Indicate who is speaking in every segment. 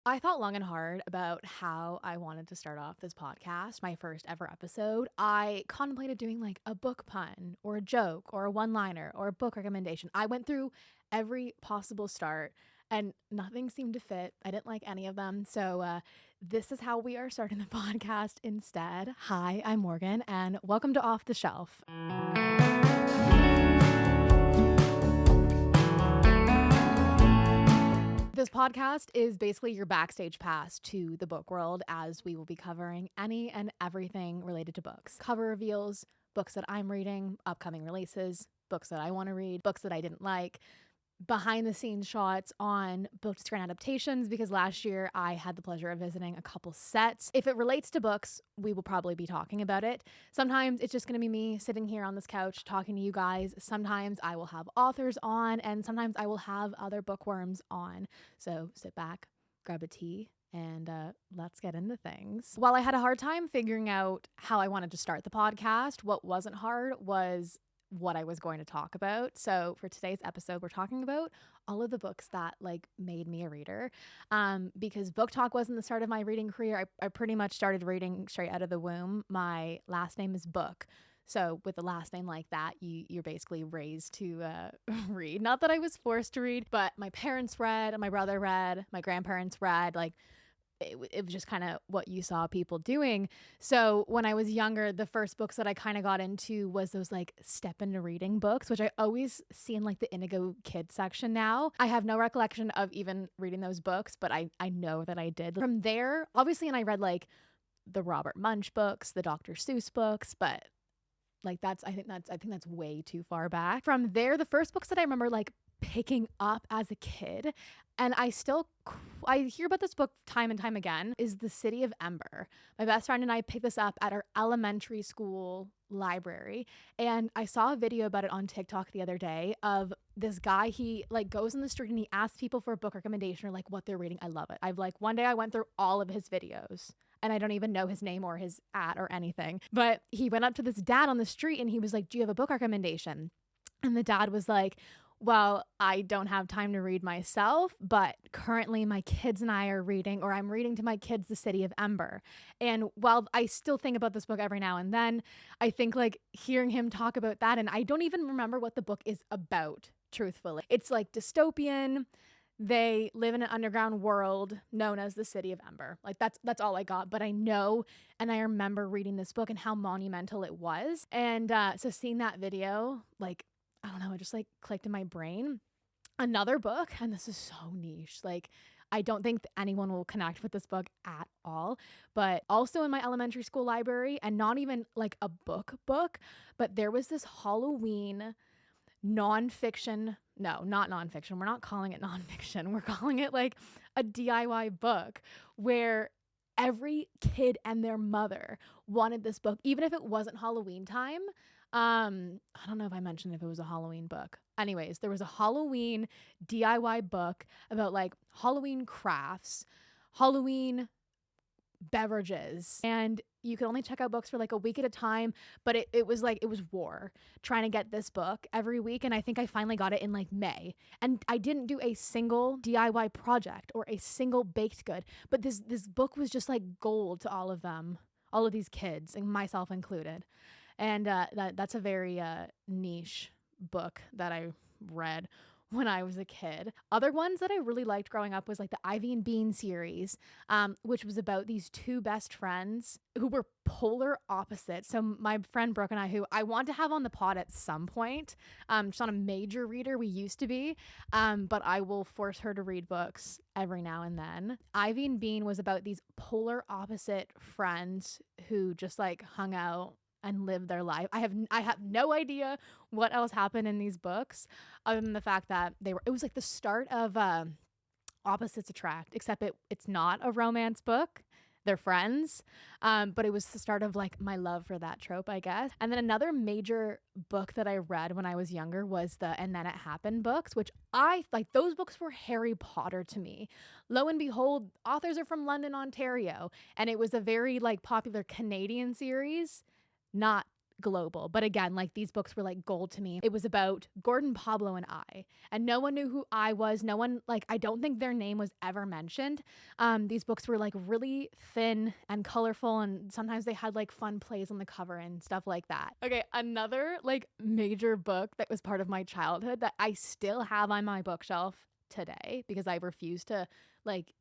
Speaker 1: I thought long and hard about how I wanted to start off this podcast, my first ever episode. I contemplated doing like a book pun or a joke or a one liner or a book recommendation. I went through every possible start and nothing seemed to fit. I didn't like any of them. So, this is how we are starting the podcast instead. Hi, I'm Morgan, and welcome to Off the Shelf. This podcast is basically your backstage pass to the book world, as we will be covering any and everything related to books. Cover reveals, books that I'm reading, upcoming releases, books that I want to read, books that I didn't like, behind the scenes shots on book to screen adaptations, because last year I had the pleasure of visiting a couple sets. If it relates to books, we will probably be talking about it. Sometimes it's just going to be me sitting here on this couch talking to you guys. Sometimes I will have authors on, and sometimes I will have other bookworms on. So sit back, grab a tea, and let's get into things. While I had a hard time figuring out how I wanted to start the podcast, what wasn't hard was what I was going to talk about. So for today's episode, we're talking about all of the books that like made me a reader. Because BookTok wasn't the start of my reading career. I pretty much started reading straight out of the womb. My last name is Book. So with a last name like that, you're basically raised to read. Not that I was forced to read, but my parents read, my brother read, my grandparents read, like it was just kind of what you saw people doing. So when I was younger, the first books that I kind of got into was those like step into reading books, which I always see in like the Indigo Kids section now. I have no recollection of even reading those books, but I know that I did. From there, obviously, and I read like the Robert Munsch books, the Dr. Seuss books, but like I think that's way too far back. From there, the first books that I remember like picking up as a kid, and I hear about this book time and time again, is The City of Ember. My best friend and I picked this up at our elementary school library, and I saw a video about it on TikTok the other day of this guy. He like goes in the street and he asks people for a book recommendation or like what they're reading. I love it. One day I went through all of his videos, and I don't even know his name or his or anything. But he went up to this dad on the street and he was like, "Do you have a book recommendation?" And the dad was like, "Well, I don't have time to read myself, but currently my kids and I are reading, or I'm reading to my kids, The City of Ember." And while I still think about this book every now and then, I think like hearing him talk about that, and I don't even remember what the book is about, truthfully. It's like dystopian. They live in an underground world known as the City of Ember. Like that's all I got. But I know, and I remember reading this book and how monumental it was. And so seeing that video, like, I don't know, it just like clicked in my brain. Another book, and this is so niche, like I don't think anyone will connect with this book at all, but also in my elementary school library, and not even like a book, but there was this Halloween nonfiction. No, not nonfiction. We're not calling it nonfiction. We're calling it like a DIY book where every kid and their mother wanted this book, even if it wasn't Halloween time. I don't know if I mentioned if it was a Halloween book. Anyways, there was a Halloween DIY book about like Halloween crafts, Halloween beverages, and you could only check out books for like a week at a time. But it was like, it was war trying to get this book every week. And I think I finally got it in like May, and I didn't do a single DIY project or a single baked good, but this book was just like gold to all of them, all of these kids, and myself included. And that's a very niche book that I read when I was a kid. Other ones that I really liked growing up was like the Ivy and Bean series, which was about these two best friends who were polar opposites. So my friend Brooke and I, who I want to have on the pod at some point, she's not a major reader, we used to be, but I will force her to read books every now and then. Ivy and Bean was about these polar opposite friends who just like hung out and live their life. I have no idea what else happened in these books, other than the fact that it was like the start of Opposites Attract, except it's not a romance book. They're friends. But it was the start of like my love for that trope, I guess. And then another major book that I read when I was younger was the And Then It Happened books, which I like. Those books were Harry Potter to me. Lo and behold, authors are from London, Ontario. And it was a very like popular Canadian series, not global. But again, like these books were like gold to me. It was about Gordon, Pablo, and I. And no one knew who I was. No one, like, I don't think their name was ever mentioned. These books were like really thin and colorful, and sometimes they had like fun plays on the cover and stuff like that. Okay, another like major book that was part of my childhood that I still have on my bookshelf today because I refuse to like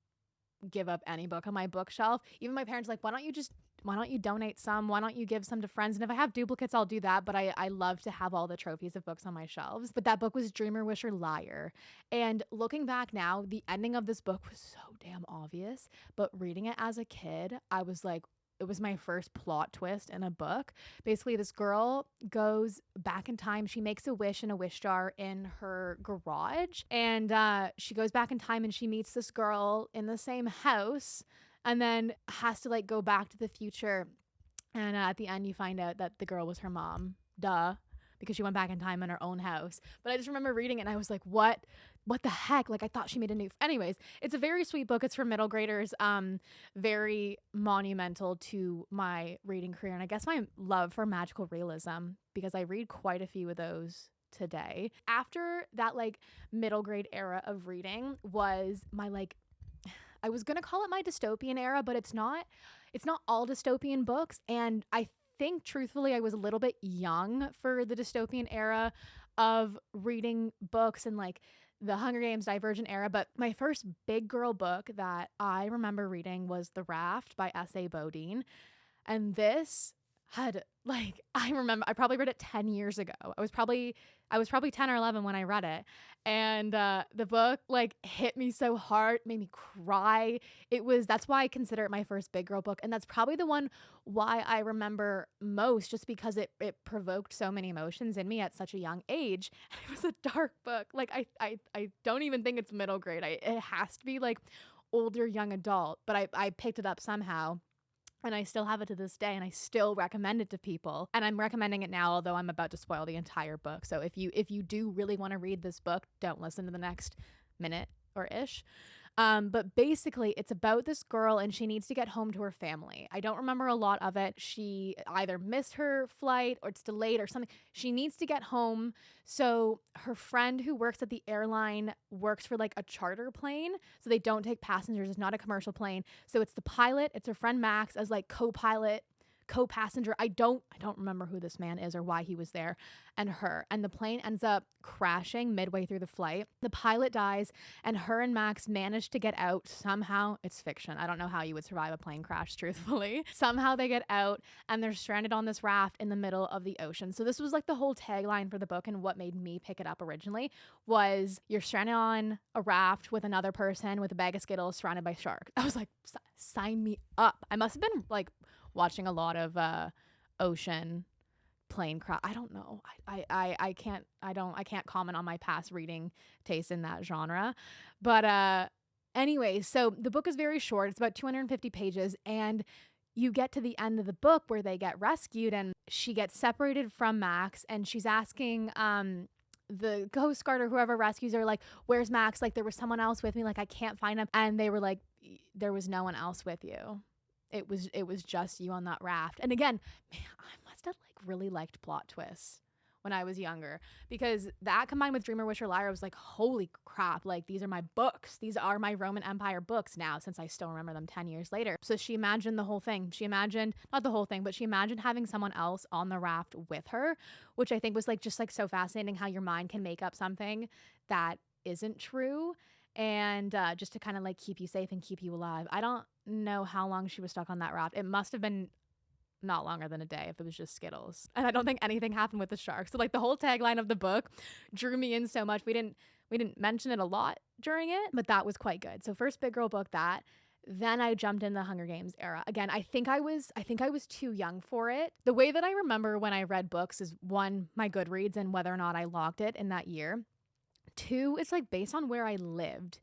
Speaker 1: give up any book on my bookshelf. Even my parents like, why don't you donate some? Why don't you give some to friends? And if I have duplicates, I'll do that. But I love to have all the trophies of books on my shelves. But that book was Dreamer, Wisher, Liar. And looking back now, the ending of this book was so damn obvious. But reading it as a kid, I was like, it was my first plot twist in a book. Basically, this girl goes back in time. She makes a wish in a wish jar in her garage. And she goes back in time and she meets this girl in the same house and then has to like go back to the future. And at the end, you find out that the girl was her mom. Duh. Because she went back in time in her own house. But I just remember reading it and I was like, what the heck? Like, I thought she made a new... Anyways, it's a very sweet book. It's for middle graders. Very monumental to my reading career. And I guess my love for magical realism, because I read quite a few of those today. After that, like, middle grade era of reading was my, like... I was going to call it my dystopian era, but it's not all dystopian books. And I think truthfully I was a little bit young for the dystopian era of reading books and like the Hunger Games Divergent era. But my first big girl book that I remember reading was The Raft by S.A. Bodine. And this had like, I remember I probably read it 10 years ago. I was probably 10 or 11 when I read it. And the book like hit me so hard, made me cry. That's why I consider it my first big girl book. And that's probably the one why I remember most, just because it provoked so many emotions in me at such a young age. And it was a dark book. Like I don't even think it's middle grade. It has to be like older young adult, but I picked it up somehow. And I still have it to this day, and I still recommend it to people. And I'm recommending it now, although I'm about to spoil the entire book. So if you do really want to read this book, don't listen to the next minute or ish. But basically, it's about this girl, and she needs to get home to her family. I don't remember a lot of it. She either missed her flight or it's delayed or something. She needs to get home. So her friend who works at the airline works for like a charter plane. So they don't take passengers. It's not a commercial plane. So it's the pilot. It's her friend Max as like co-pilot, co-passenger. I don't remember who this man is or why he was there, and her. And the plane ends up crashing midway through the flight. The pilot dies, and her and Max manage to get out somehow. It's fiction. I don't know how you would survive a plane crash, truthfully. Somehow they get out, and they're stranded on this raft in the middle of the ocean. So this was like the whole tagline for the book, and what made me pick it up originally was you're stranded on a raft with another person with a bag of Skittles surrounded by sharks. I was like, sign me up. I must have been like watching a lot of ocean plane crash. I don't know. I can't comment on my past reading taste in that genre. But anyway, so the book is very short. It's about 250 pages, and you get to the end of the book where they get rescued and she gets separated from Max, and she's asking the Coast Guard or whoever rescues her, like, where's Max? Like, there was someone else with me. Like, I can't find him. And they were like, there was no one else with you. It was just you on that raft. And again, man, I must have like really liked plot twists when I was younger, because that combined with Dreamer, Wisher, Liar, I was like, holy crap, like these are my books. These are my Roman Empire books now, since I still remember them 10 years later. So she imagined the whole thing. She imagined, not the whole thing, but she imagined having someone else on the raft with her, which I think was like just like so fascinating how your mind can make up something that isn't true. And just to kind of like keep you safe and keep you alive. I don't know how long she was stuck on that raft. It must have been not longer than a day if it was just Skittles. And I don't think anything happened with the sharks. So like the whole tagline of the book drew me in so much. We didn't mention it a lot during it, but that was quite good. So first big girl book that. Then I jumped in the Hunger Games era. Again, I think I was too young for it. The way that I remember when I read books is, one, my Goodreads and whether or not I logged it in that year. Two, it's like based on where I lived,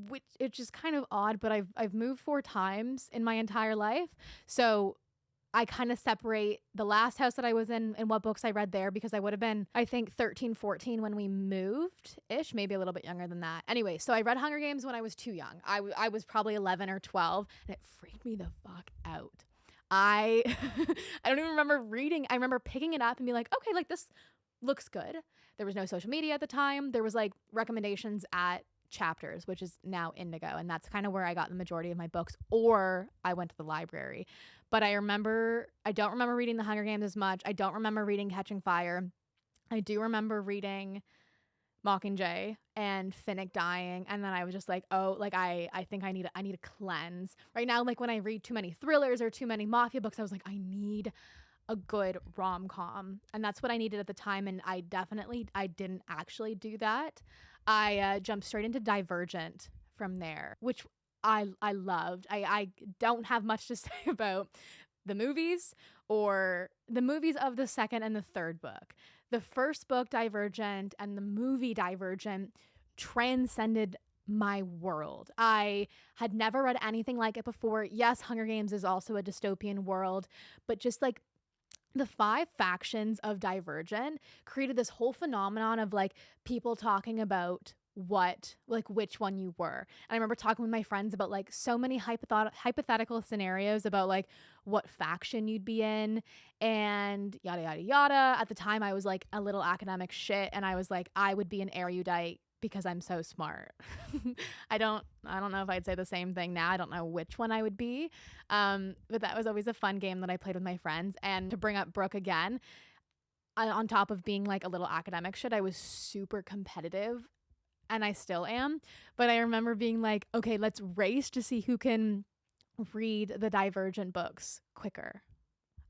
Speaker 1: which it's just kind of odd, but I've moved 4 times in my entire life. So I kind of separate the last house that I was in and what books I read there, because I would have been, I think, 13, 14 when we moved-ish, maybe a little bit younger than that. Anyway, so I read Hunger Games when I was too young. I was probably 11 or 12, and it freaked me the fuck out. I I don't even remember reading. I remember picking it up and being like, okay, like this looks good. There was no social media at the time. There was like recommendations at Chapters, which is now Indigo, and that's kind of where I got the majority of my books, or I went to the library. But I don't remember reading The Hunger Games as much. I don't remember reading Catching Fire. I do remember reading Mockingjay and Finnick dying, and then I was just like, oh, like I think I need a cleanse right now. Like when I read too many thrillers or too many Mafia books, I was like, I need a good rom-com, and that's what I needed at the time. And I didn't actually do that. I jumped straight into Divergent from there, which I loved. I don't have much to say about the movies or the movies of the second and the third book. The first book, Divergent, and the movie Divergent transcended my world. I had never read anything like it before. Yes, Hunger Games is also a dystopian world, but just like the 5 factions of Divergent created this whole phenomenon of like people talking about which one you were. And I remember talking with my friends about like so many hypothetical scenarios about like what faction you'd be in and yada, yada, yada. At the time, I was like a little academic shit, and I was like, I would be an erudite because I'm so smart. I don't know if I'd say the same thing now. I don't know which one I would be. But that was always a fun game that I played with my friends. And to bring up Brooke again, on top of being like a little academic shit, I was super competitive, and I still am. But I remember being like, okay, let's race to see who can read the Divergent books quicker.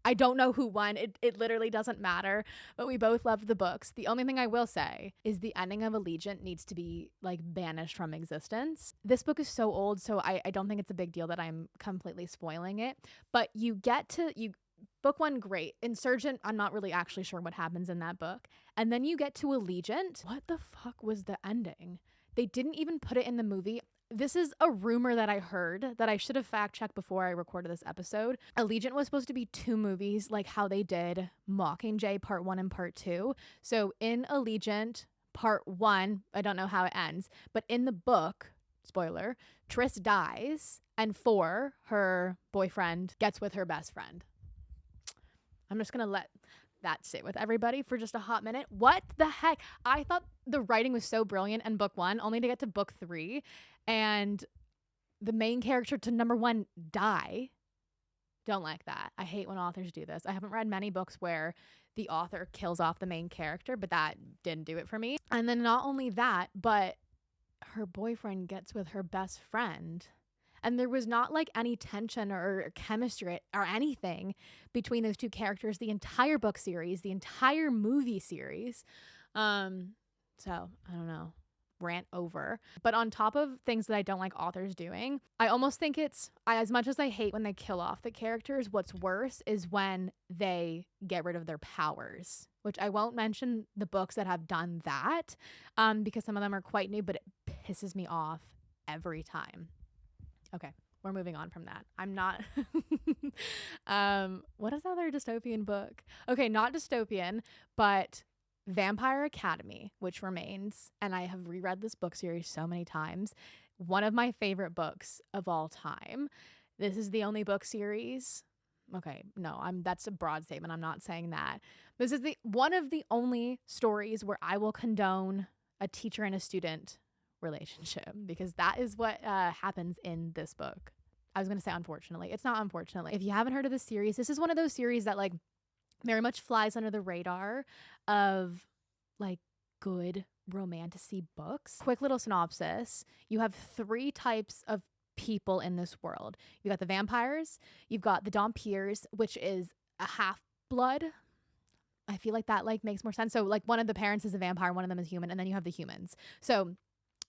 Speaker 1: I don't know who won. It literally doesn't matter, but we both loved the books. The only thing I will say is the ending of Allegiant needs to be like banished from existence. This book is so old, so I don't think it's a big deal that I'm completely spoiling it. But book 1, great. Insurgent, I'm not really actually sure what happens in that book. And then you get to Allegiant. What the fuck was the ending? They didn't even put it in the movie. This is a rumor that I heard that I should have fact checked before I recorded this episode. Allegiant was supposed to be 2 movies, like how they did Mockingjay Part 1 and Part 2. So in Allegiant Part 1, I don't know how it ends, but in the book, spoiler, Tris dies, and 4, her boyfriend, gets with her best friend. I'm just going to let that sit with everybody for just a hot minute. What the heck? I thought the writing was so brilliant in book 1, only to get to book 3 and the main character to number 1 die. Don't like that. I hate when authors do this. I haven't read many books where the author kills off the main character, but that didn't do it for me. And then not only that, but her boyfriend gets with her best friend. And there was not like any tension or chemistry or anything between those 2 characters the entire book series, the entire movie series. So I don't know, rant over. But on top of things that I don't like authors doing, I almost think as much as I hate when they kill off the characters, what's worse is when they get rid of their powers, which I won't mention the books that have done that because some of them are quite new, but it pisses me off every time. Okay, we're moving on from that. I'm not... what is another dystopian book? Okay, not dystopian, but Vampire Academy, which remains, and I have reread this book series so many times, one of my favorite books of all time. This is the only book series... Okay, no, that's a broad statement. I'm not saying that. This is one of the only stories where I will condone a teacher and a student relationship, because that is what happens in this book. I was going to say unfortunately. It's not unfortunately. If you haven't heard of this series, this is one of those series that like very much flies under the radar of like good romantasy books. Quick little synopsis. You have 3 types of people in this world. You got the vampires, you've got the Dompiers, which is a half-blood. I feel like that like makes more sense. So like one of the parents is a vampire, one of them is human, and then you have the humans. So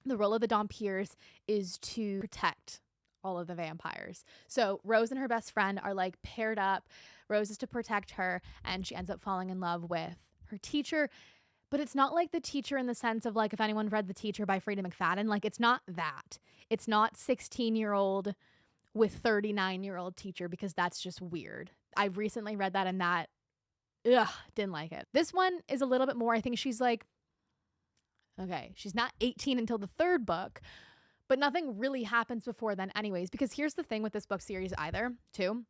Speaker 1: the role of the Dompiers is to protect all of the vampires. So Rose and her best friend are like paired up. Rose is to protect her, and she ends up falling in love with her teacher. But it's not like the teacher in the sense of like, if anyone read The Teacher by Frida McFadden, like it's not that. It's not 16-year-old with 39-year-old teacher, because that's just weird. I recently read that and that, didn't like it. This one is a little bit more, I think she's like, okay, she's not 18 until the 3rd book, but nothing really happens before then anyways, because here's the thing with this book series too,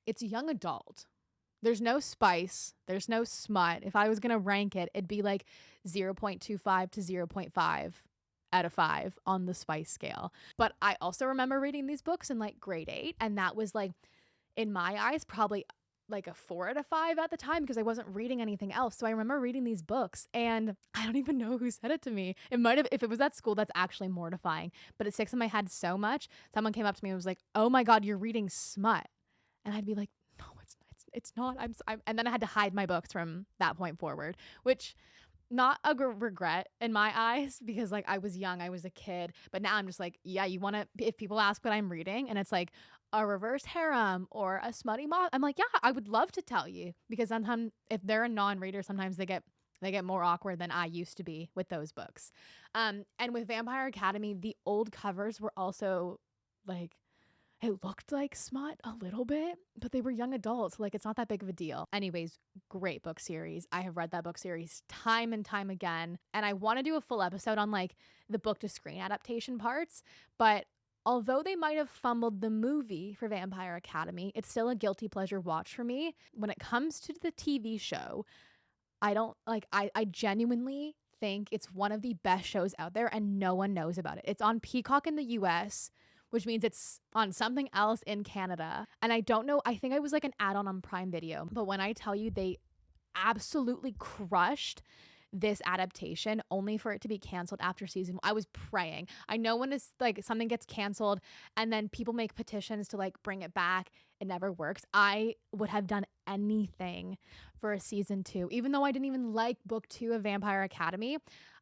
Speaker 1: it's young adult. There's no spice. There's no smut. If I was going to rank it, it'd be like 0.25 to 0.5 out of 5 on the spice scale. But I also remember reading these books in like grade 8. And that was like, in my eyes, probably like a 4 out of 5 at the time because I wasn't reading anything else. So I remember reading these books and I don't even know who said it to me. It might have, if it was at school, that's actually mortifying. But it sticks in my head so much. Someone came up to me and was like, "Oh my God, you're reading smut." And I'd be like, "No, it's not. I'm," and then I had to hide my books from that point forward, which not a regret in my eyes because like I was young, I was a kid, but now I'm just like, yeah, you want to, if people ask what I'm reading and it's like a reverse harem or a smutty moth, I'm like, yeah, I would love to tell you because sometimes if they're a non-reader, sometimes they get more awkward than I used to be with those books. And with Vampire Academy, the old covers were also like, it looked like smut a little bit, but they were young adults. Like, it's not that big of a deal. Anyways, great book series. I have read that book series time and time again. And I want to do a full episode on like the book to screen adaptation parts. But although they might have fumbled the movie for Vampire Academy, it's still a guilty pleasure watch for me. When it comes to the TV show, I genuinely think it's one of the best shows out there and no one knows about it. It's on Peacock in the US, which means it's on something else in Canada. And I don't know, I think I was like an add-on on Prime Video. But when I tell you they absolutely crushed this adaptation only for it to be canceled after season 1, I was praying. I know when it's like something gets canceled and then people make petitions to like bring it back, it never works. I would have done anything for a season 2. Even though I didn't even like book 2 of Vampire Academy,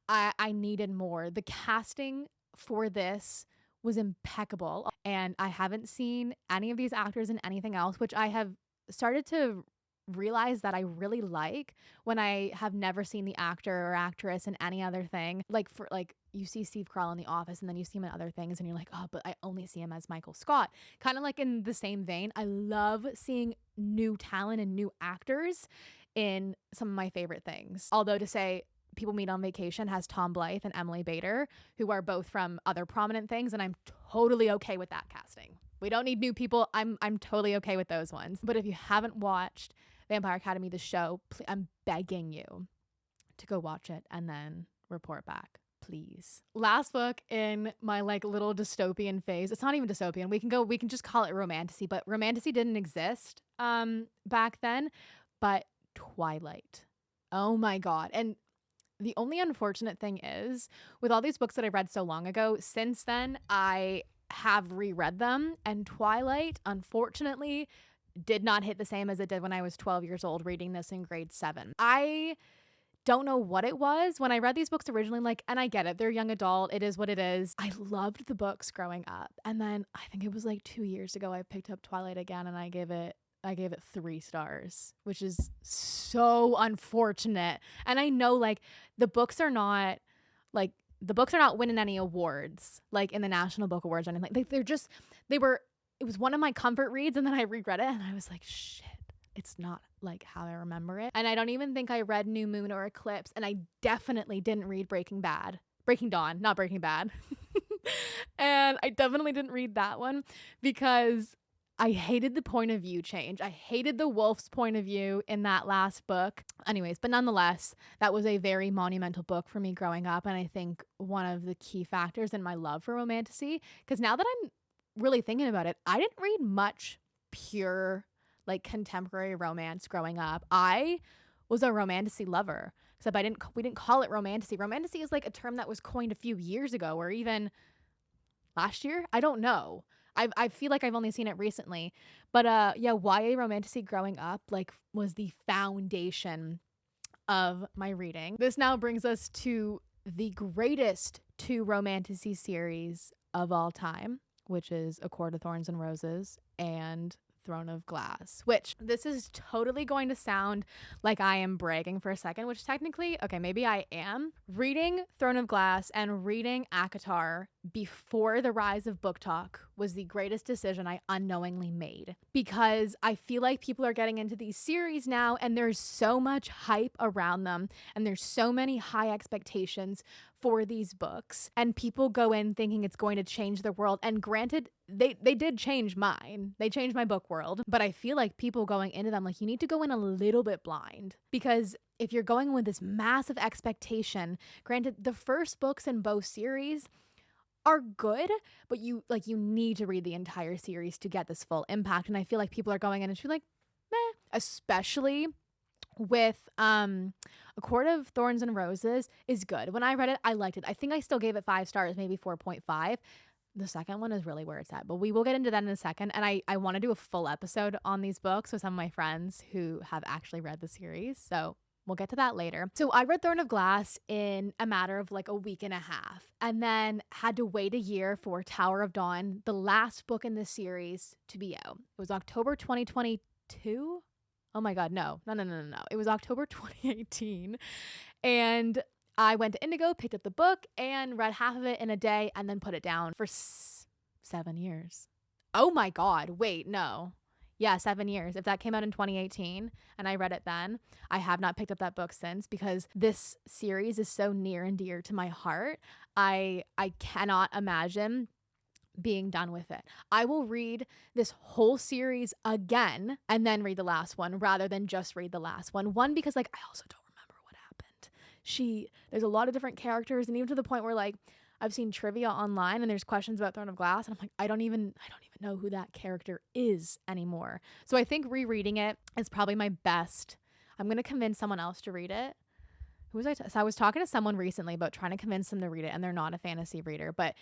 Speaker 1: I needed more. The casting for this was impeccable. And I haven't seen any of these actors in anything else, which I have started to realize that I really like when I have never seen the actor or actress in any other thing. Like for like you see Steve Carell in The Office and then you see him in other things and you're like, oh, but I only see him as Michael Scott. Kind of like in the same vein, I love seeing new talent and new actors in some of my favorite things. Although to say People Meet on Vacation has Tom Blythe and Emily Bader, who are both from other prominent things, and I'm totally okay with that casting. We don't need new people. I'm totally okay with those ones. But if you haven't watched Vampire Academy, the show, I'm begging you to go watch it and then report back, please. Last book in my like little dystopian phase. It's not even dystopian. We can just call it romantasy, but romantasy didn't exist back then. But Twilight. Oh my God. And the only unfortunate thing is, with all these books that I read so long ago, since then, I have reread them. And Twilight, unfortunately, did not hit the same as it did when I was 12 years old reading this in grade 7. I don't know what it was. When I read these books originally, like, and I get it, they're young adult. It is what it is. I loved the books growing up. And then I think it was like 2 years ago, I picked up Twilight again and I gave it 3 stars, which is so unfortunate. And I know like the books are not winning any awards, like in the National Book Awards or anything. Like it was one of my comfort reads and then I reread it and I was like, shit, it's not like how I remember it. And I don't even think I read New Moon or Eclipse. And I definitely didn't read Breaking Dawn, not Breaking Bad. And I definitely didn't read that one because I hated the point of view change. I hated the wolf's point of view in that last book. Anyways, but nonetheless, that was a very monumental book for me growing up. And I think one of the key factors in my love for romantasy, because now that I'm really thinking about it, I didn't read much pure like contemporary romance growing up. I was a romantasy lover, except we didn't call it romantasy. Romantasy is like a term that was coined a few years ago or even last year. I don't know. I feel like I've only seen it recently, but yeah, YA romantasy growing up like was the foundation of my reading. This now brings us to the greatest 2 romantasy series of all time, which is A Court of Thorns and Roses and Throne of Glass, which this is totally going to sound like I am bragging for a second, which technically, okay, maybe I am. Reading Throne of Glass and reading ACOTAR before the rise of BookTok was the greatest decision I unknowingly made, because I feel like people are getting into these series now and there's so much hype around them and there's so many high expectations for these books and people go in thinking it's going to change the world. And granted, they did change mine. They changed my book world. But I feel like people going into them, like, you need to go in a little bit blind, because if you're going with this massive expectation, granted, the first books in both series are good, but you need to read the entire series to get this full impact. And I feel like people are going in and she's like, meh, especially with A Court of Thorns and Roses is good. When I read it, I liked it. I think I still gave it 5 stars, maybe 4.5. The second one is really where it's at, but we will get into that in a second. And I want to do a full episode on these books with some of my friends who have actually read the series. So we'll get to that later. So I read Throne of Glass in a matter of like a week and a half, and then had to wait a year for Tower of Dawn, the last book in this series, to be out. It was October 2022. Oh my God, no. It was October 2018. And I went to Indigo, picked up the book, and read half of it in a day, and then put it down for 7 years. Oh my God, wait, no. Yeah, 7 years. If that came out in 2018 and I read it then, I have not picked up that book since, because this series is so near and dear to my heart. I cannot imagine being done with it. I will read this whole series again and then read the last one rather than just read the last one. One, because like I also don't remember what happened. There's a lot of different characters, and even to the point where like I've seen trivia online and there's questions about Throne of Glass, and I'm like, I don't even know who that character is anymore. So I think rereading it is probably my best. I'm going to convince someone else to read it. Who was I? So I was talking to someone recently about trying to convince them to read it, and they're not a fantasy reader, but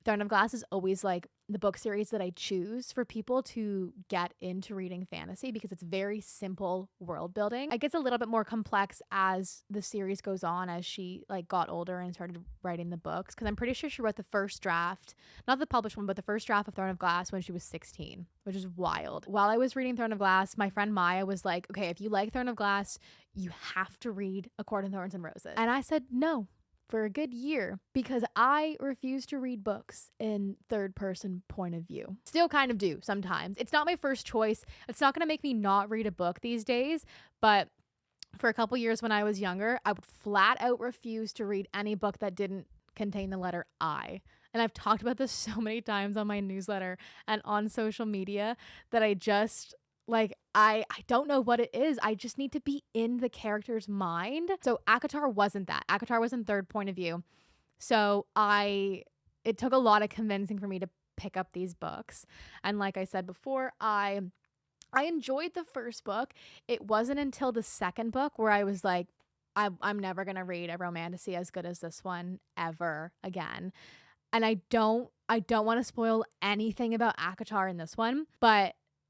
Speaker 1: Throne of Glass is always like the book series that I choose for people to get into reading fantasy, because it's very simple world building. It gets a little bit more complex as the series goes on, as she like got older and started writing the books, because I'm pretty sure she wrote the first draft, not the published one, but the first draft of Throne of Glass when she was 16, which is wild. While I was reading Throne of Glass, my friend Maya was like, okay, if you like Throne of Glass, you have to read A Court of Thorns and Roses. And I said no, for a good year, because I refuse to read books in third person point of view. Still kind of do sometimes. It's not my first choice. It's not going to make me not read a book these days, but for a couple years when I was younger, I would flat out refuse to read any book that didn't contain the letter I. And I've talked about this so many times on my newsletter and on social media that I just like, I don't know what it is. I just need to be in the character's mind. So ACOTAR wasn't that. ACOTAR was in third point of view. So it took a lot of convincing for me to pick up these books. And like I said before, I enjoyed the first book. It wasn't until the second book where I was like, I'm never going to read a romantasy as good as this one ever again. And I don't want to spoil anything about ACOTAR in this one,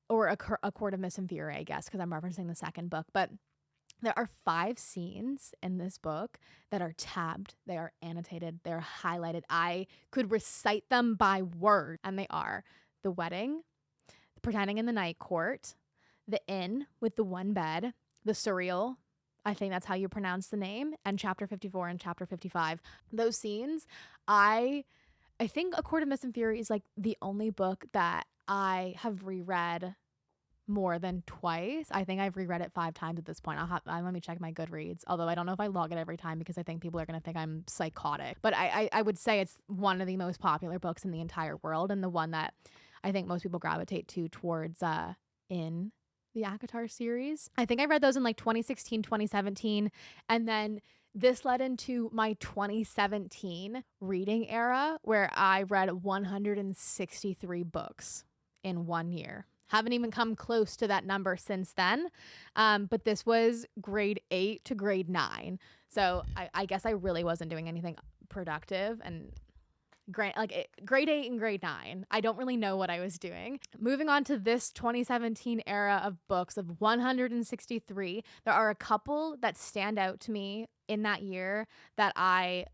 Speaker 1: or a Court of Miss Inferi, I guess, because I'm referencing the second book. But there are 5 scenes in this book that are tabbed. They are annotated. They're highlighted. I could recite them by word, and they are the wedding, the pretending in the night court, the inn with the one bed, the surreal, I think that's how you pronounce the name, and chapter 54 and chapter 55. Those scenes, I think A Court of Miss Inferi is like the only book that I have reread more than twice. I think I've reread it 5 times at this point. Let me check my Goodreads, although I don't know if I log it every time, because I think people are going to think I'm psychotic. But I would say it's one of the most popular books in the entire world, and the one that I think most people gravitate to towards in the ACOTAR series. I think I read those in like 2016, 2017, and then this led into my 2017 reading era, where I read 163 books in 1 year. Haven't even come close to that number since then. But this was grade 8 to grade 9. So I guess I really wasn't doing anything productive, and grade 8 and grade 9. I don't really know what I was doing. Moving on to this 2017 era of books of 163, there are a couple that stand out to me in that year that I'm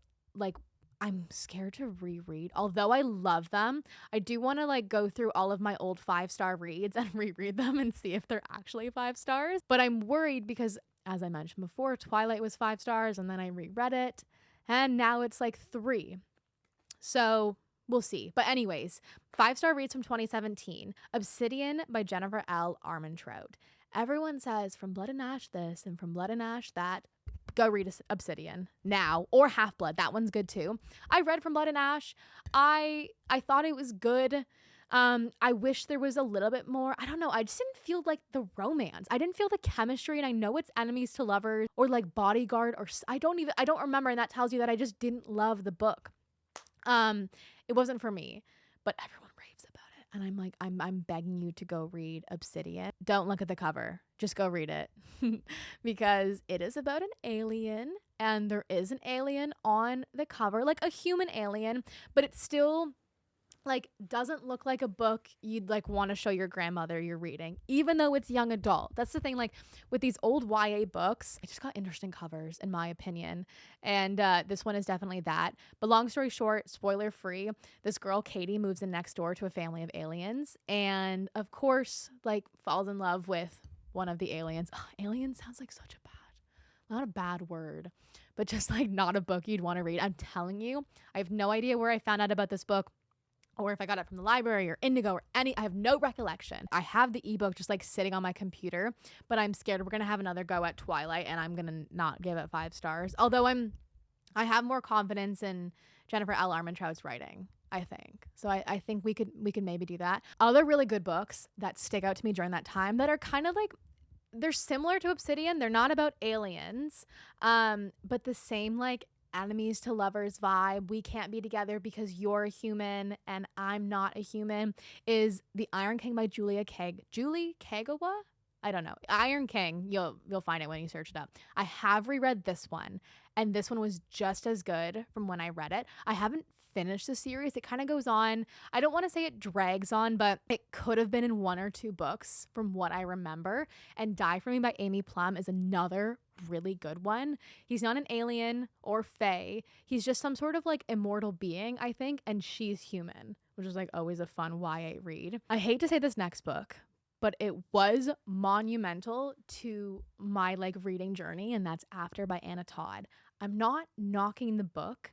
Speaker 1: scared to reread. Although I love them, I do want to go through all of my old 5-star reads and reread them and see if they're actually 5 stars. But I'm worried because, as I mentioned before, Twilight was 5 stars, and then I reread it, and now it's 3. So we'll see. But anyways, 5-star reads from 2017. Obsidian by Jennifer L. Armentrout. Everyone says From Blood and Ash this and From Blood and Ash that. Go read Obsidian now, or Half-Blood. That one's good too. I read From Blood and Ash. I thought it was good. I wish there was a little bit more. I don't know. I just didn't feel like the romance. I didn't feel the chemistry. And I know it's enemies to lovers or like bodyguard or I don't remember. And that tells you that I just didn't love the book. It wasn't for me, but everyone raves about it. And I'm like, I'm begging you to go read Obsidian. Don't look at the cover. Just go read it because it is about an alien and there is an alien on the cover, like a human alien, but it's still like doesn't look like a book you'd like want to show your grandmother you're reading, even though it's young adult. That's the thing, like with these old YA books, it just got interesting covers in my opinion. And this one is definitely that. But long story short, spoiler free, this girl Katie moves in next door to a family of aliens and of course like falls in love with one of the aliens. Ugh, alien sounds like such a not a bad word, but just like not a book you'd want to read. I'm telling you, I have no idea where I found out about this book or if I got it from the library or Indigo or I have no recollection. I have the ebook just like sitting on my computer, but I'm scared we're going to have another go at Twilight and I'm going to not give it 5 stars. Although I have more confidence in Jennifer L. Armentrout's writing, I think. So I think we could maybe do that. Other really good books that stick out to me during that time that are kind of like, they're similar to Obsidian. They're not about aliens, but the same like enemies to lovers vibe. We can't be together because you're a human and I'm not a human. Is The Iron King by Julie Kagawa? I don't know. Iron King. You'll find it when you search it up. I have reread this one, and this one was just as good from when I read it. I haven't finished the series. It kind of goes on. I don't want to say it drags on, but it could have been in 1 or 2 books from what I remember. And Die For Me by Amy Plum is another really good one. He's not an alien or fae. He's just some sort of like immortal being, I think, and she's human, which is like always a fun YA read. I hate to say this next book, but it was monumental to my like reading journey, and that's After by Anna Todd. I'm not knocking the book,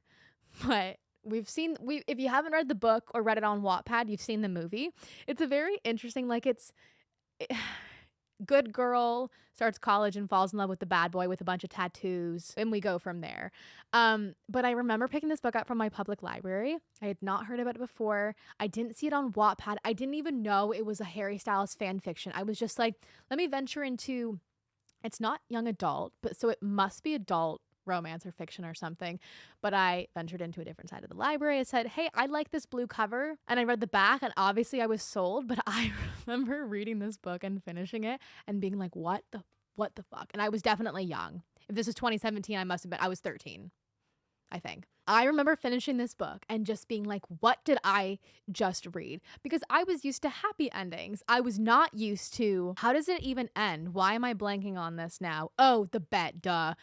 Speaker 1: but if you haven't read the book or read it on Watpad, you've seen the movie. It's a very interesting, like good girl starts college and falls in love with the bad boy with a bunch of tattoos, and we go from there. But I remember picking this book up from my public library. I had not heard about it before. I didn't see it on Wattpad. I didn't even know it was a Harry Styles fan fiction. I was just like, let me venture into, it's not young adult, but so it must be adult romance or fiction or something. But I ventured into a different side of the library. I said, hey, I like this blue cover. And I read the back and obviously I was sold, but I remember reading this book and finishing it and being like, what the fuck? And I was definitely young. If this was 2017, I was 13, I think. I remember finishing this book and just being like, what did I just read? Because I was used to happy endings. I was not used to, how does it even end? Why am I blanking on this now? Oh, the bet, duh.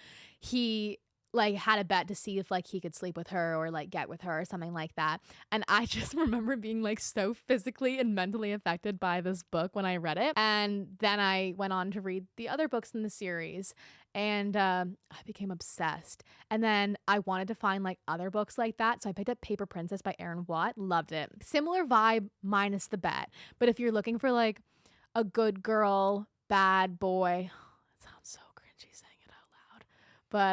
Speaker 1: He like had a bet to see if like he could sleep with her or like get with her or something like that. And I just remember being like so physically and mentally affected by this book when I read it. And then I went on to read the other books in the series and I became obsessed. And then I wanted to find like other books like that. So I picked up Paper Princess by Erin Watt. Loved it. Similar vibe minus the bet. But if you're looking for like a good girl, bad boy, it sounds so cringy saying it out loud.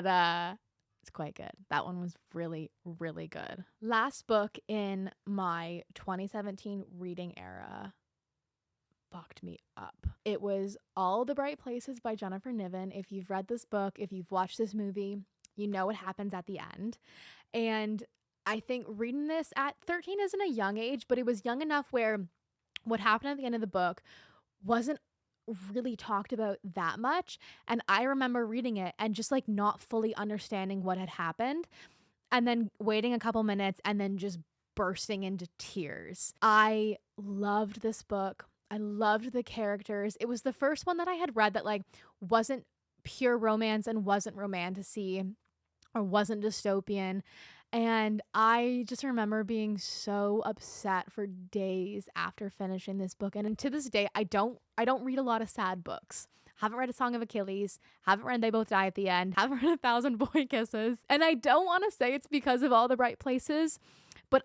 Speaker 1: But it's quite good. That one was really, really good. Last book in my 2017 reading era fucked me up. It was All the Bright Places by Jennifer Niven. If you've read this book, if you've watched this movie, you know what happens at the end. And I think reading this at 13 isn't a young age, but it was young enough where what happened at the end of the book wasn't really talked about that much. And I remember reading it and just like not fully understanding what had happened and then waiting a couple minutes and then just bursting into tears. I loved this book. I loved the characters. It was the first one that I had read that like wasn't pure romance and wasn't romantasy or wasn't dystopian. And I just remember being so upset for days after finishing this book. And to this day, I don't read a lot of sad books. Haven't read A Song of Achilles. Haven't read They Both Die at the End. Haven't read A Thousand Boy Kisses. And I don't want to say it's because of All the Bright Places, but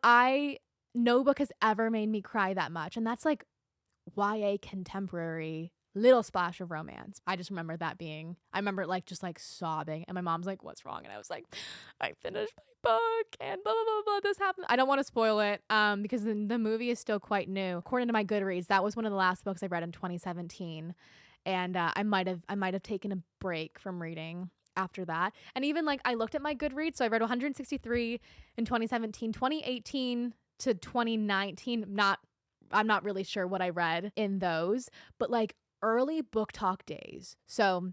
Speaker 1: no book has ever made me cry that much. And that's like YA contemporary, little splash of romance. I just remember I remember like just like sobbing. And my mom's like, what's wrong? And I was like, I finished my book and blah, blah, blah, blah, this happened. I don't want to spoil it because the movie is still quite new. According to my Goodreads, that was one of the last books I read in 2017. And I might have taken a break from reading after that. And even like I looked at my Goodreads, so I read 163 in 2017, 2018 to 2019. I'm not really sure what I read in those, but like early BookTok days. So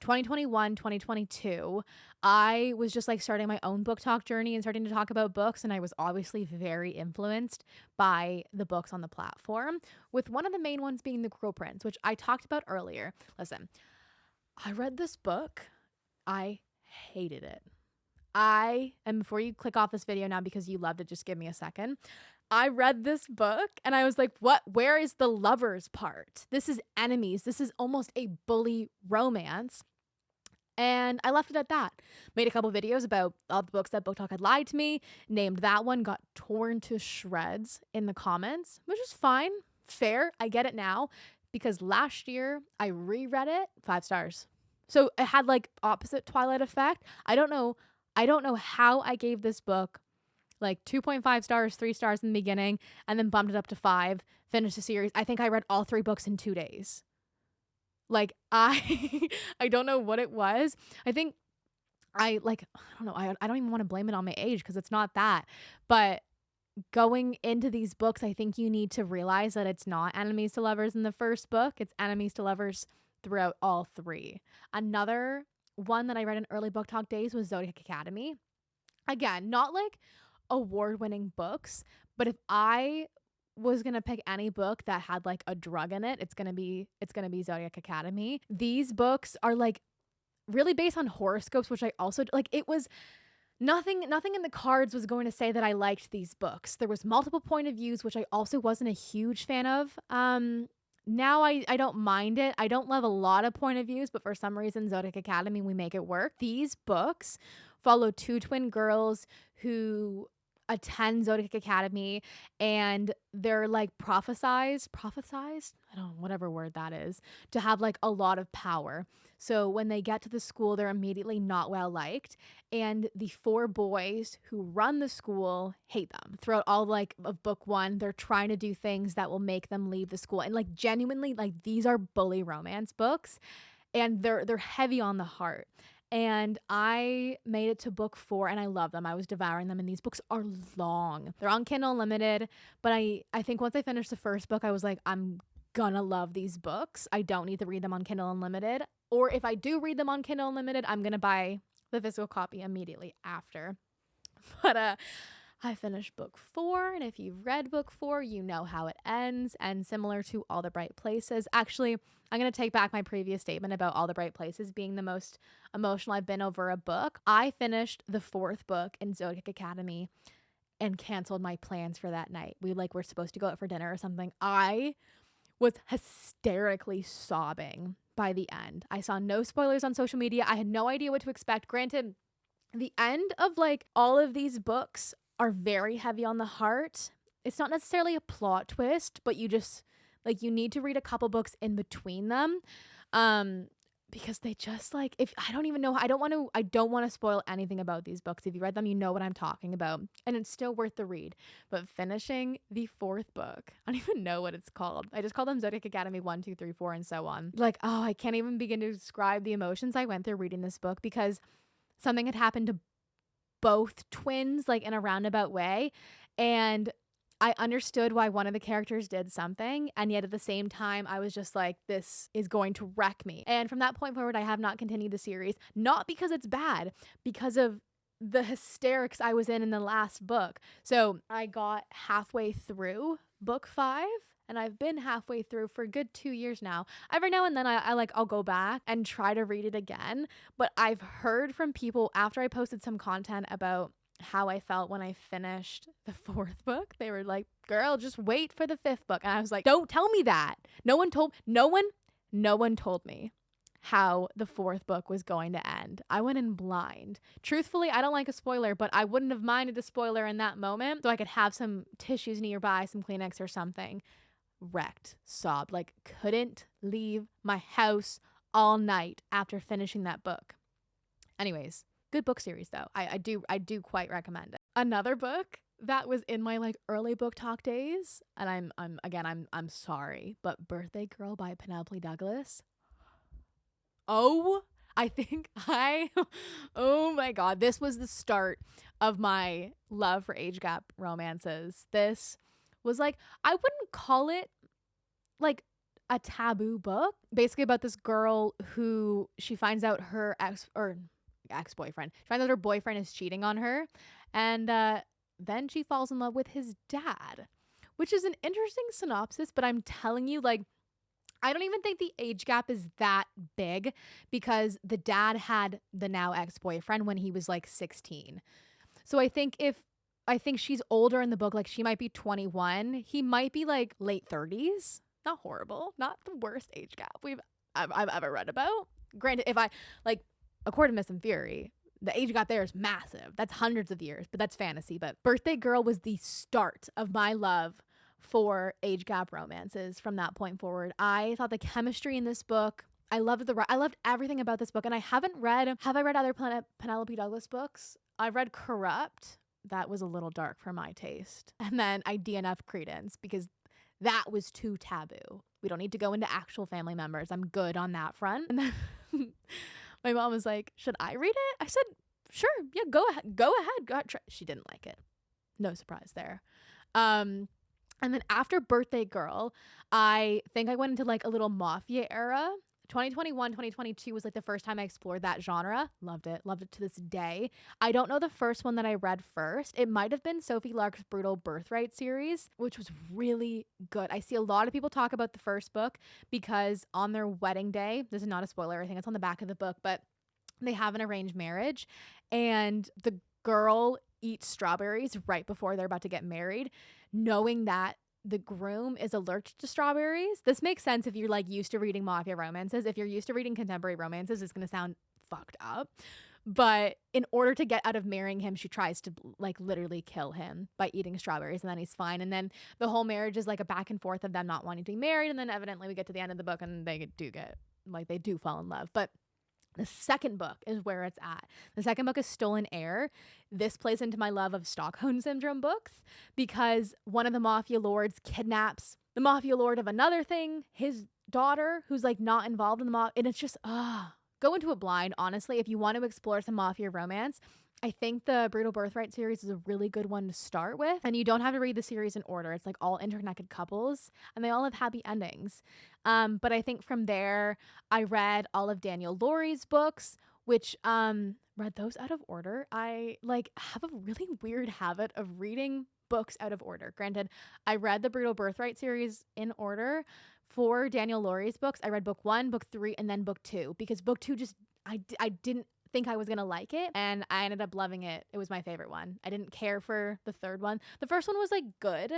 Speaker 1: 2021, 2022, I was just like starting my own BookTok journey and starting to talk about books. And I was obviously very influenced by the books on the platform, with one of the main ones being The Cruel Prince, which I talked about earlier. Listen, I read this book. I hated it. And before you click off this video now because you loved it, just give me a second. I read this book and I was like, what? Where is the lovers part? This is enemies. This is almost a bully romance. And I left it at that. Made a couple videos about all the books that BookTok had lied to me. Named that one. Got torn to shreds in the comments, which is fine. Fair. I get it now. Because last year I reread it. 5 stars. So it had like opposite Twilight effect. I don't know how I gave this book like 2.5 stars, 3 stars in the beginning, and then bumped it up to 5, finished the series. I think I read all 3 books in 2 days. Like I don't know what it was. I think I don't know. I don't even want to blame it on my age because it's not that. But going into these books, I think you need to realize that it's not enemies to lovers in the first book. It's enemies to lovers throughout all 3. Another one that I read in early BookTok days was Zodiac Academy. Again, not like award-winning books, but if I was gonna pick any book that had like a drug in it, it's gonna be Zodiac Academy. These books are like really based on horoscopes, which I also like. It was nothing in the cards was going to say that I liked these books. There was multiple point of views, which I also wasn't a huge fan of. Now I don't mind it. I don't love a lot of point of views, but for some reason Zodiac Academy, we make it work. These books follow 2 twin girls who attend Zodiac Academy, and they're like prophesized, I don't know, whatever word that is, to have like a lot of power. So when they get to the school, they're immediately not well liked, and the 4 boys who run the school hate them. Throughout all like of book 1, they're trying to do things that will make them leave the school. And like genuinely, like these are bully romance books, and they're heavy on the heart. And I made it to book 4 and I love them. I was devouring them, and these books are long. They're on Kindle Unlimited, but I think once I finished the first book, I was like, I'm gonna love these books. I don't need to read them on Kindle Unlimited. Or if I do read them on Kindle Unlimited, I'm gonna buy the physical copy immediately after. But I finished book 4, and if you've read book 4, you know how it ends. And similar to All the Bright Places, actually, I'm going to take back my previous statement about All the Bright Places being the most emotional I've been over a book. I finished the 4th book in Zodiac Academy and canceled my plans for that night. We were supposed to go out for dinner or something. I was hysterically sobbing by the end. I saw no spoilers on social media. I had no idea what to expect. Granted, the end of like all of these books are very heavy on the heart. It's not necessarily a plot twist, but you just like, you need to read a couple books in between them. Because they just like, if I don't even know, I don't want to spoil anything about these books. If you read them, you know what I'm talking about, and it's still worth the read. But finishing the 4th book, I don't even know what it's called. I just call them Zodiac Academy 1, 2, 3, 4, and so on. Like, oh, I can't even begin to describe the emotions I went through reading this book, because something had happened to both twins, like in a roundabout way. And I understood why one of the characters did something, and yet at the same time, I was just like, this is going to wreck me. And from that point forward, I have not continued the series, not because it's bad, because of the hysterics I was in the last book. So I got halfway through book 5, and I've been halfway through for a good 2 years now. Every now and then I'll go back and try to read it again, but I've heard from people after I posted some content about how I felt when I finished the 4th book. They were like, girl, just wait for the 5th book. And I was like, don't tell me that. No one told me how the 4th book was going to end. I went in blind. Truthfully, I don't like a spoiler, but I wouldn't have minded the spoiler in that moment, so I could have some tissues nearby, some Kleenex or something. Wrecked, sobbed, like couldn't leave my house all night after finishing that book. Anyways, Good book series though. I do quite recommend it. Another book that was in my like early BookTok days, and I'm sorry, but Birthday Girl by Penelope Douglas. Oh, I think I oh my god, this was the start of my love for age gap romances. This was like, I wouldn't call it like a taboo book. Basically about this girl who she finds out her ex-boyfriend. She finds out her boyfriend is cheating on her, and then she falls in love with his dad, which is an interesting synopsis, but I'm telling you, like, I don't even think the age gap is that big because the dad had the now ex-boyfriend when he was like 16. So I think she's older in the book, like she might be 21. He might be like late 30s. Not horrible, not the worst age gap I've ever read about. Granted, if I like, according to Miss and Fury, the age gap there is massive. That's hundreds of years, but that's fantasy. But Birthday Girl was the start of my love for age gap romances from that point forward. I thought the chemistry in this book, I loved everything about this book. And have I read other Penelope Douglas books? I've read Corrupt. That was a little dark for my taste. And then I DNF Credence because that was too taboo. We don't need to go into actual family members. I'm good on that front. And then my mom was like, should I read it? I said, sure. Yeah, go ahead. Try. She didn't like it. No surprise there. And then after Birthday Girl, I think I went into like a little Mafia era. 2021, 2022 was like the first time I explored that genre. Loved it to this day. I don't know the first one that I read first. It might have been Sophie Lark's Brutal Birthright series, which was really good. I see a lot of people talk about the first book because on their wedding day, this is not a spoiler, I think it's on the back of the book, but they have an arranged marriage and the girl eats strawberries right before they're about to get married, knowing that the groom is allergic to strawberries. This makes sense if you're like used to reading mafia romances. If you're used to reading contemporary romances, it's going to sound fucked up. But in order to get out of marrying him, she tries to like literally kill him by eating strawberries, and then he's fine. And then the whole marriage is like a back and forth of them not wanting to be married. And then evidently we get to the end of the book and they do fall in love. But the second book is where it's at. The second book is Stolen Heir. This plays into my love of Stockholm Syndrome books because one of the mafia lords kidnaps the mafia lord of another thing, his daughter, who's like not involved in the mafia. And it's just, go into it blind, honestly. If you want to explore some mafia romance, I think the Brutal Birthright series is a really good one to start with. And you don't have to read the series in order. It's like all interconnected couples and they all have happy endings. But I think from there, I read all of Daniel Laurie's books, which read those out of order. I like have a really weird habit of reading books out of order. Granted, I read the Brutal Birthright series in order. For Daniel Laurie's books, I read book 1, book 3, and then book 2 because book 2 just, I didn't think I was gonna like it, and I ended up loving it. It was my favorite one. I didn't care for the third one. The first one was like good,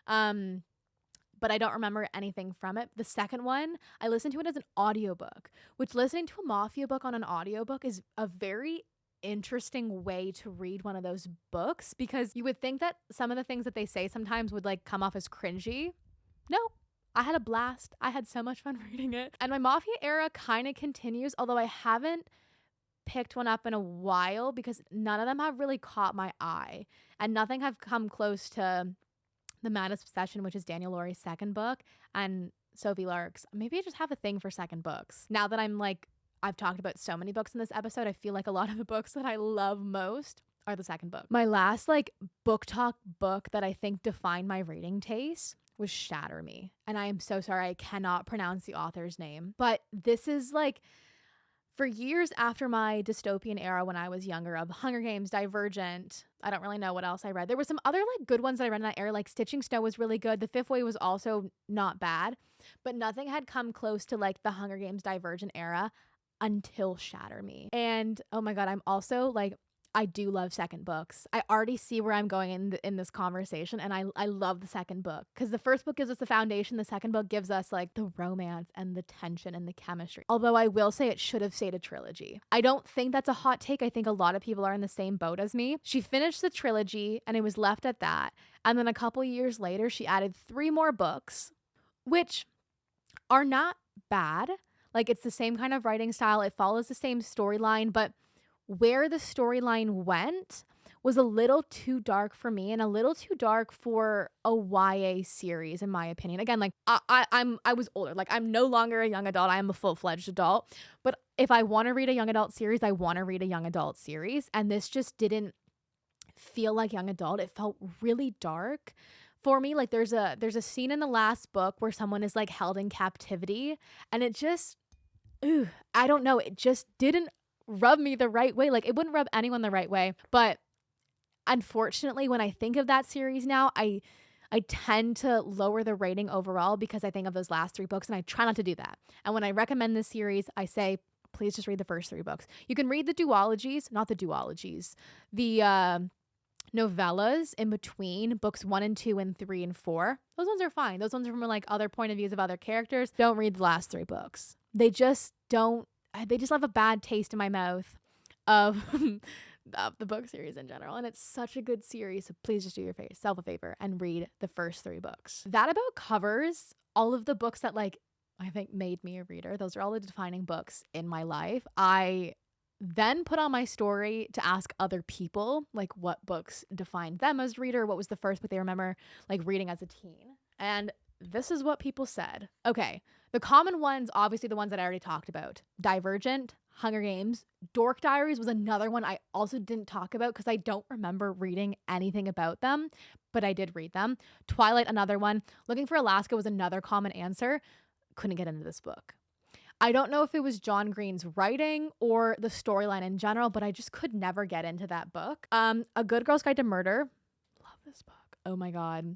Speaker 1: but I don't remember anything from it. The second one, I listened to it as an audiobook, which listening to a mafia book on an audiobook is a very interesting way to read one of those books because you would think that some of the things that they say sometimes would like come off as cringy. No, I had a blast. I had so much fun reading it. And my mafia era kind of continues, although I haven't picked one up in a while because none of them have really caught my eye and nothing have come close to The Maddest Obsession, which is Daniel Laurie's second book, and Sophie Lark's. Maybe I just have a thing for second books. Now that I've talked about so many books in this episode, I feel like a lot of the books that I love most are the second book. My last like BookTok book that I think defined my reading taste was Shatter Me. And I am so sorry, I cannot pronounce the author's name, but this is like, for years after my dystopian era when I was younger, of Hunger Games, Divergent, I don't really know what else I read. There were some other like good ones that I read in that era, like Stitching Snow was really good. The Fifth Way was also not bad, but nothing had come close to like the Hunger Games, Divergent era until Shatter Me. And oh my God, I'm also like, I do love second books. I already see where I'm going in this conversation, and I love the second book because the first book gives us the foundation. The second book gives us like the romance and the tension and the chemistry. Although I will say it should have stayed a trilogy. I don't think that's a hot take. I think a lot of people are in the same boat as me. She finished the trilogy and it was left at that. And then a couple years later, she added 3 more books, which are not bad. Like it's the same kind of writing style. It follows the same storyline, but where the storyline went was a little too dark for me and a little too dark for a YA series, in my opinion. Again, like I was older. Like I'm no longer a young adult. I am a full-fledged adult. But if I want to read a young adult series, I want to read a young adult series. And this just didn't feel like young adult. It felt really dark for me. Like there's a scene in the last book where someone is like held in captivity, and it just, I don't know. It just didn't rub me the right way. Like it wouldn't rub anyone the right way. But unfortunately, when I think of that series now, I tend to lower the rating overall because I think of those last 3 books, and I try not to do that. And when I recommend this series, I say, please just read the first 3 books. You can read the duologies, not the duologies, the novellas in between books 1 and 2 and 3 and 4. Those ones are fine. Those ones are from like other point of views of other characters. Don't read the last 3 books. They just have a bad taste in my mouth of of the book series in general. And it's such a good series. So please just do yourself a favor and read the first 3 books. That about covers all of the books that like I think made me a reader. Those are all the defining books in my life. I then put on my story to ask other people like what books defined them as reader, what was the first book they remember like reading as a teen. And this is what people said. Okay, the common ones, obviously the ones that I already talked about. Divergent, Hunger Games, Dork Diaries was another one I also didn't talk about because I don't remember reading anything about them, but I did read them. Twilight, another one. Looking for Alaska was another common answer. Couldn't get into this book. I don't know if it was John Green's writing or the storyline in general, but I just could never get into that book. A Good Girl's Guide to Murder. Love this book. Oh my God.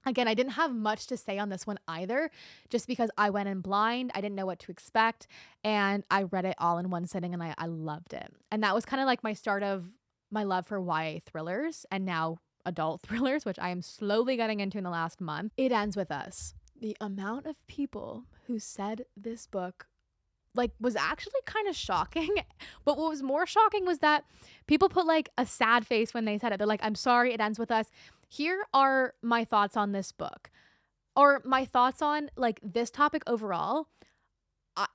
Speaker 1: Again, I didn't have much to say on this one either, just because I went in blind. I didn't know what to expect, and I read it all in one sitting, and I loved it. And that was kind of like my start of my love for YA thrillers and now adult thrillers, which I am slowly getting into in the last month. It Ends With Us. The amount of people who said this book like was actually kind of shocking. But what was more shocking was that people put like a sad face when they said it. They're like, I'm sorry, it ends with us. Here are my thoughts on this book, or my thoughts on like this topic overall.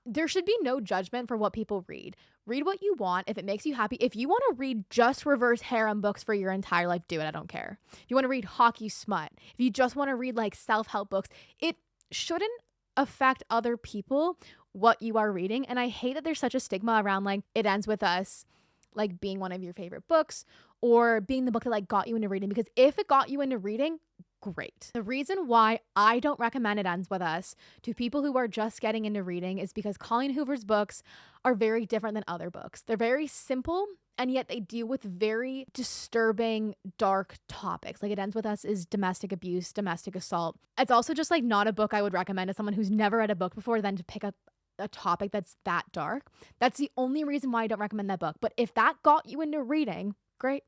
Speaker 1: There should be no judgment for what people read. Read what you want. If it makes you happy, if you want to read just reverse harem books for your entire life, do it. I don't care. If you want to read hockey smut, if you just want to read like self-help books, it shouldn't affect other people what you are reading. And I hate that there's such a stigma around like It Ends With Us like being one of your favorite books or being the book that like got you into reading, because if it got you into reading, great. The reason why I don't recommend It Ends With Us to people who are just getting into reading is because Colleen Hoover's books are very different than other books. They're very simple, and yet they deal with very disturbing, dark topics. Like It Ends With Us is domestic abuse, domestic assault. It's also just like not a book I would recommend to someone who's never read a book before then to pick up a topic that's that dark. That's the only reason why I don't recommend that book. But if that got you into reading, great.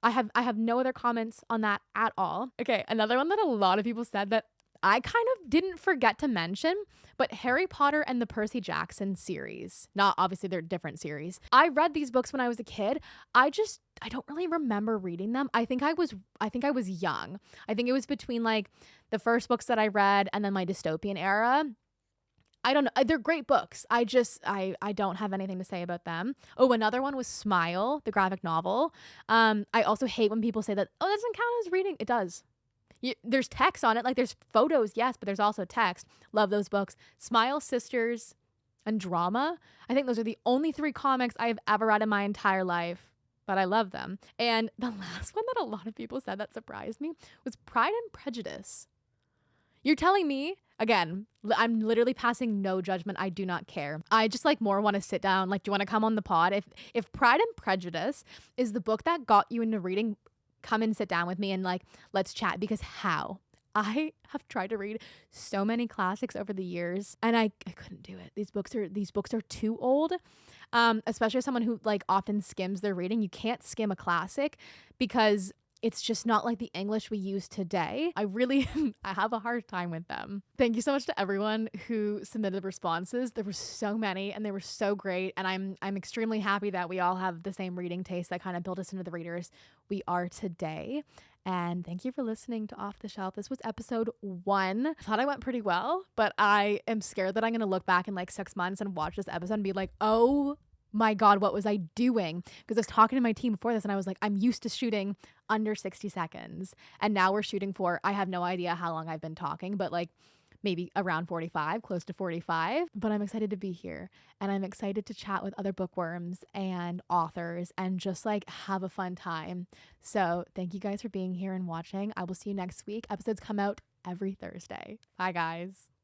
Speaker 1: I have no other comments on that at all. Okay, another one that a lot of people said that I kind of didn't forget to mention, but Harry Potter and the Percy Jackson series. Not obviously they're different series. I read these books when I was a kid. I don't really remember reading them. I think I was young. I think it was between like the first books that I read and then my dystopian era. I don't know. They're great books. I don't have anything to say about them. Oh, another one was Smile, the graphic novel. I also hate when people say that, oh, that doesn't count as reading. It does. There's text on it. Like there's photos, yes, but there's also text. Love those books. Smile, Sisters, and Drama. I think those are the only 3 comics I've ever read in my entire life, but I love them. And the last one that a lot of people said that surprised me was Pride and Prejudice. You're telling me, again, I'm literally passing no judgment. I do not care. I just like more want to sit down. Like, do you want to come on the pod? If Pride and Prejudice is the book that got you into reading, come and sit down with me and like, let's chat. Because how? I have tried to read so many classics over the years and I couldn't do it. These books are too old. Especially as someone who like often skims their reading. You can't skim a classic because it's just not like the English we use today. I have a hard time with them. Thank you so much to everyone who submitted responses. There were so many and they were so great. And I'm extremely happy that we all have the same reading taste that kind of built us into the readers we are today. And thank you for listening to Off the Shelf. This was episode 1. I thought I went pretty well, but I am scared that I'm going to look back in like 6 months and watch this episode and be like, oh my God, what was I doing? Because I was talking to my team before this and I was like, I'm used to shooting under 60 seconds. And now we're shooting for, I have no idea how long I've been talking, but like maybe around 45, close to 45. But I'm excited to be here and I'm excited to chat with other bookworms and authors and just like have a fun time. So thank you guys for being here and watching. I will see you next week. Episodes come out every Thursday. Bye, guys.